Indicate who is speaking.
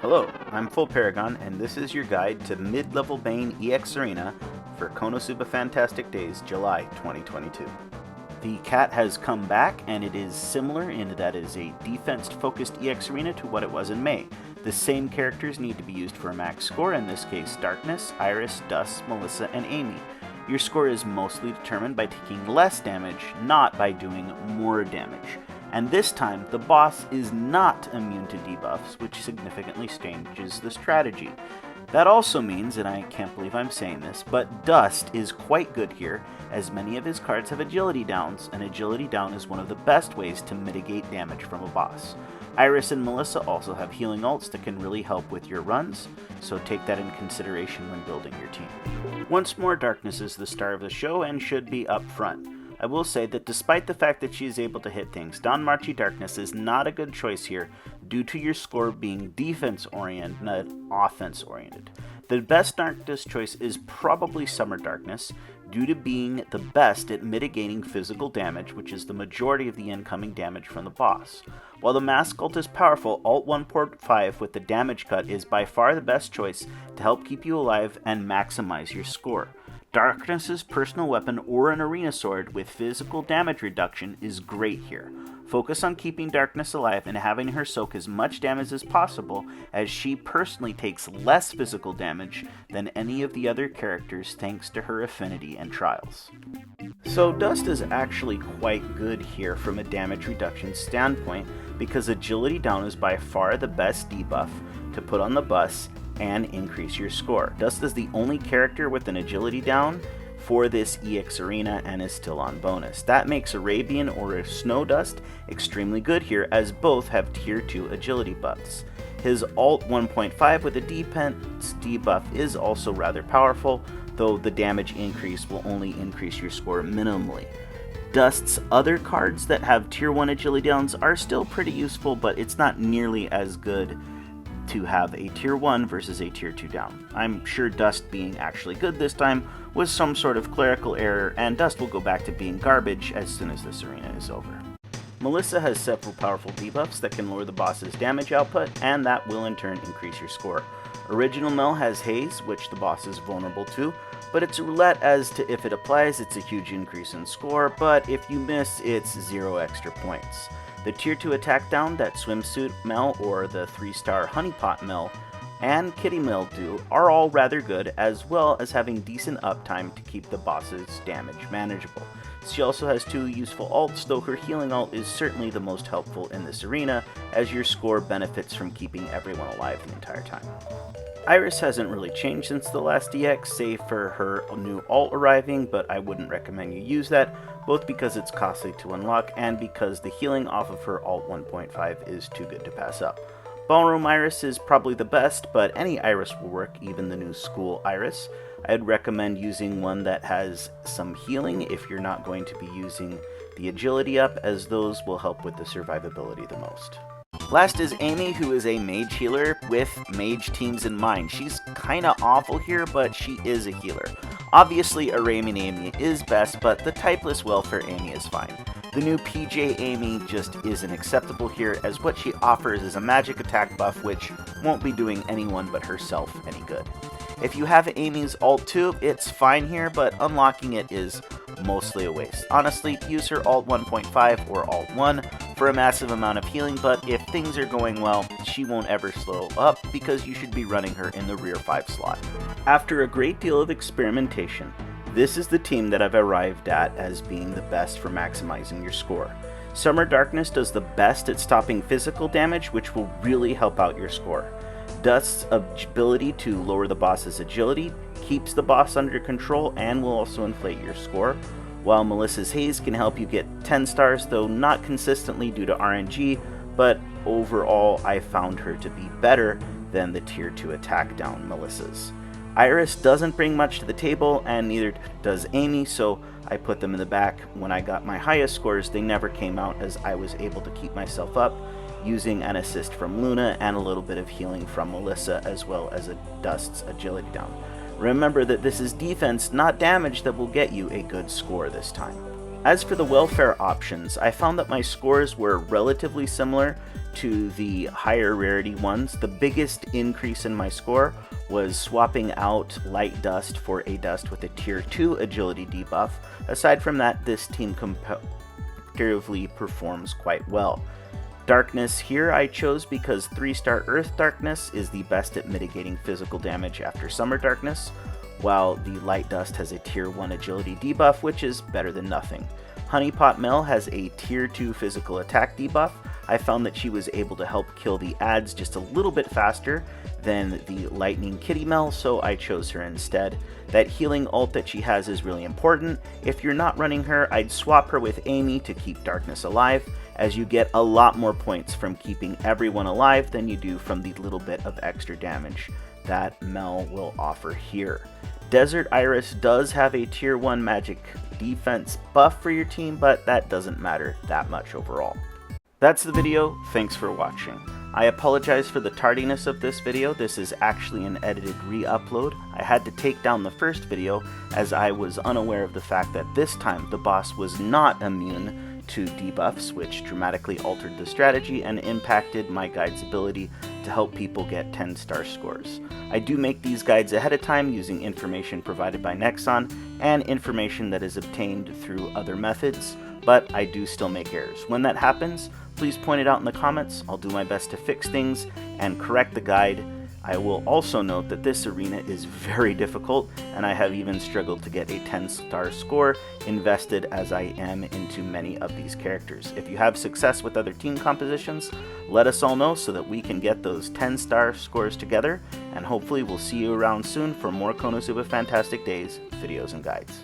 Speaker 1: Hello, I'm Full Paragon, and this is your guide to Mid-Level Bane EX Arena for Konosuba Fantastic Days, July 2022. The cat has come back, and it is similar in that it is a defense-focused EX Arena to what it was in May. The same characters need to be used for a max score, in this case Darkness, Eris, Dust, Melissa, and Amy. Your score is mostly determined by taking less damage, not by doing more damage. And this time, the boss is not immune to debuffs, which significantly changes the strategy. That also means, and I can't believe I'm saying this, but Dust is quite good here, as many of his cards have agility downs, and agility down is one of the best ways to mitigate damage from a boss. Eris and Melissa also have healing ults that can really help with your runs, so take that into consideration when building your team. Once more, Darkness is the star of the show and should be up front. I will say that despite the fact that she is able to hit things, Danmachi Darkness is not a good choice here due to your score being defense-oriented, not offense-oriented. The best Darkness choice is probably Summer Darkness, due to being the best at mitigating physical damage, which is the majority of the incoming damage from the boss. While the Mask ult is powerful, Alt 1.5 with the damage cut is by far the best choice to help keep you alive and maximize your score. Darkness's personal weapon or an arena sword with physical damage reduction is great here. Focus on keeping Darkness alive and having her soak as much damage as possible, as she personally takes less physical damage than any of the other characters thanks to her affinity and trials. So Dust is actually quite good here from a damage reduction standpoint, because agility down is by far the best debuff to put on the bus and increase your score. Dust is the only character with an agility down for this EX Arena and is still on bonus. That makes Arabian or Snow Dust extremely good here, as both have tier 2 agility buffs. His Alt 1.5 with a defense debuff is also rather powerful, though the damage increase will only increase your score minimally. Dust's other cards that have tier 1 agility downs are still pretty useful, but it's not nearly as good to have a tier 1 versus a tier 2 down. I'm sure Dust being actually good this time was some sort of clerical error, and Dust will go back to being garbage as soon as this arena is over. Melissa has several powerful debuffs that can lower the boss's damage output, and that will in turn increase your score. Original Mel has Haze, which the boss is vulnerable to, but it's roulette as to if it applies, it's a huge increase in score, but if you miss, it's 0 extra points. The tier 2 attack down that Swimsuit Mel or the 3-star Honeypot Mel and Kitty Mel do are all rather good, as well as having decent uptime to keep the boss's damage manageable. She also has 2 useful ults, though her healing ult is certainly the most helpful in this arena, as your score benefits from keeping everyone alive the entire time. Eris hasn't really changed since the last EX, save for her new ult arriving, but I wouldn't recommend you use that, both because it's costly to unlock and because the healing off of her Alt 1.5 is too good to pass up. Ballroom Iris is probably the best, but any Iris will work, even the new school Iris. I'd recommend using one that has some healing if you're not going to be using the agility up, as those will help with the survivability the most. Last is Amy, who is a mage healer with mage teams in mind. She's kinda awful here, but she is a healer. Obviously, Arabian Amy is best, but the typeless welfare Amy is fine. The new PJ Amy just isn't acceptable here, as what she offers is a magic attack buff, which won't be doing anyone but herself any good. If you have Amy's ult 2, it's fine here, but unlocking it is mostly a waste. Honestly, use her Alt 1.5 or Alt 1 for a massive amount of healing, but if things are going well, she won't ever slow up, because you should be running her in the rear 5 slot. After a great deal of experimentation, this is the team that I've arrived at as being the best for maximizing your score. Summer Darkness does the best at stopping physical damage, which will really help out your score. Dust's ability to lower the boss's agility keeps the boss under control and will also inflate your score, while Melissa's Haze can help you get 10 stars, though not consistently due to RNG, but overall I found her to be better than the tier 2 attack down Melissa's. Eris doesn't bring much to the table, and neither does Amy, so I put them in the back. When I got my highest scores, they never came out, as I was able to keep myself up using an assist from Luna and a little bit of healing from Melissa, as well as a Dust's agility down. Remember that this is defense, not damage, that will get you a good score this time. As for the welfare options, I found that my scores were relatively similar to the higher rarity ones. The biggest increase in my score was swapping out Light Dust for a dust with a tier 2 agility debuff. Aside from that, this team comparatively performs quite well. Darkness here I chose because 3-star Earth Darkness is the best at mitigating physical damage after Summer Darkness, while the Light Dust has a tier 1 agility debuff, which is better than nothing. Honeypot Mel has a tier 2 physical attack debuff. I found that she was able to help kill the ads just a little bit faster than the Lightning Kitty Mel, so I chose her instead. That healing ult that she has is really important. If you're not running her, I'd swap her with Amy to keep Darkness alive, as you get a lot more points from keeping everyone alive than you do from the little bit of extra damage that Mel will offer here. Desert Iris does have a tier 1 magic defense buff for your team, but that doesn't matter that much overall. That's the video. Thanks for watching. I apologize for the tardiness of this video. This is actually an edited re-upload. I had to take down the first video as I was unaware of the fact that this time the boss was not immune to debuffs, which dramatically altered the strategy and impacted my guide's ability to help people get 10-star scores. I do make these guides ahead of time using information provided by Nexon and information that is obtained through other methods, but I do still make errors. When that happens, please point it out in the comments. I'll do my best to fix things and correct the guide. I will also note that this arena is very difficult, and I have even struggled to get a 10-star score invested as I am into many of these characters. If you have success with other team compositions, let us all know so that we can get those 10-star scores together, and hopefully we'll see you around soon for more Konosuba Fantastic Days videos and guides.